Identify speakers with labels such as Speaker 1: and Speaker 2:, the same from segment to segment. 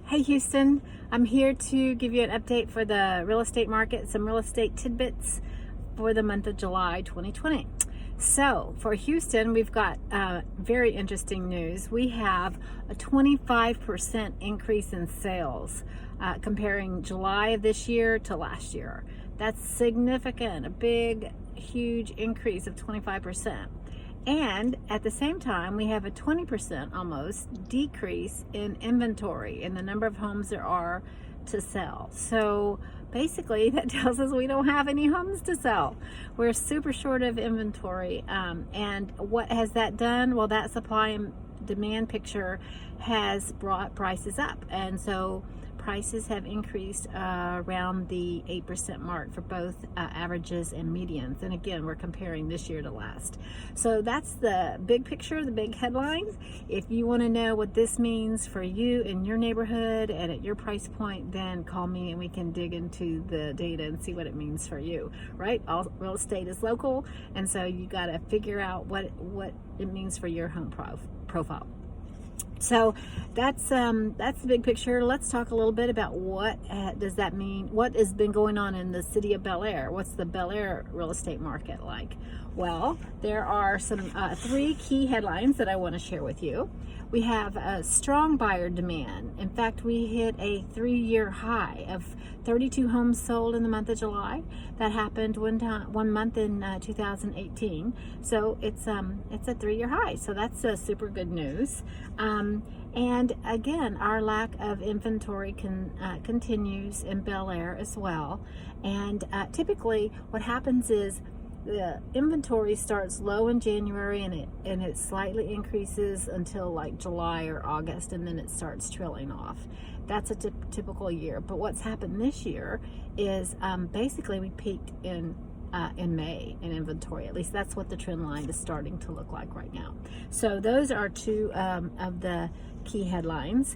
Speaker 1: Hey Houston, I'm here to give you an update for the real estate market, some real estate tidbits for the month of July 2020. So for Houston, we've got very interesting news. We have a 25% increase in sales comparing July of this year to last year. That's significant, a big, huge increase of 25%. And at the same time, we have a 20% almost decrease in inventory in the number of homes there are to sell. So basically that tells us we don't have any homes to sell. We're super short of inventory. And what has that done? Well, that supply and demand picture has brought prices up. And so prices have increased around the 8% mark for both averages and medians. And again, we're comparing this year to last. So that's the big picture, the big headlines. If you want to know what this means for you in your neighborhood and at your price point, then call me and we can dig into the data and see what it means for you, right? All real estate is local, and so you got to figure out what it means for your home profile. So that's the big picture. Let's talk a little bit about what does that mean? What has been going on in the city of Bellaire? What's the Bellaire real estate market like? Well, there are some three key headlines that I want to share with you. We have a strong buyer demand. In fact, we hit a 3-year high of 32 homes sold in the month of July. That happened one month in 2018. So it's a 3-year high. So that's super good news. And again, our lack of inventory continues in Bellaire as well. And typically, what happens is the inventory starts low in January and it slightly increases until like July or August, and then it starts trailing off. That's a typical year. But what's happened this year is basically we peaked in May in inventory. At least that's what the trend line is starting to look like right now. So those are two of the key headlines.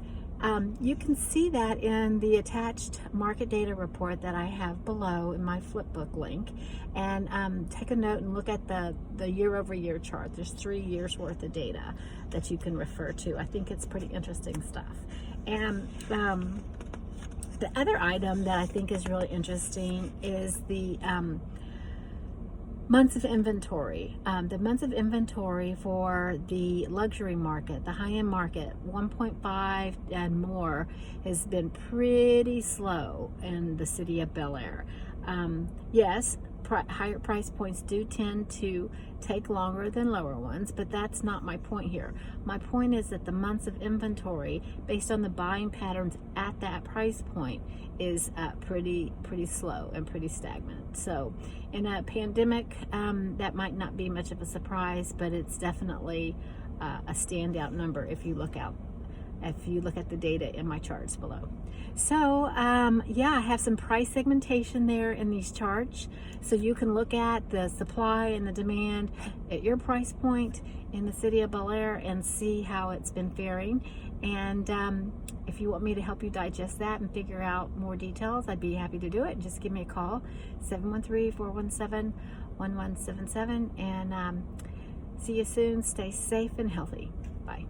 Speaker 1: You can see that in the attached market data report that I have below in my flipbook link, and take a note and look at the year-over-year chart. There's 3 years worth of data that you can refer to. I think it's pretty interesting stuff. And the other item that I think is really interesting is the months of inventory. The months of inventory for the luxury market, the high-end market, 1.5 and more, has been pretty slow in the city of Bellaire. Yes, higher price points do tend to take longer than lower ones, but that's not my point here. My point is that the months of inventory, based on the buying patterns at that price point, is pretty slow and pretty stagnant. So in a pandemic, that might not be much of a surprise, but it's definitely a standout number if you look at the data in my charts below. So yeah, I have some price segmentation there in these charts, so you can look at the supply and the demand at your price point in the city of Bellaire and see how it's been faring. And if you want me to help you digest that and figure out more details, I'd be happy to do it. Just give me a call, 713-417-1177, and see you soon. Stay safe and healthy. Bye.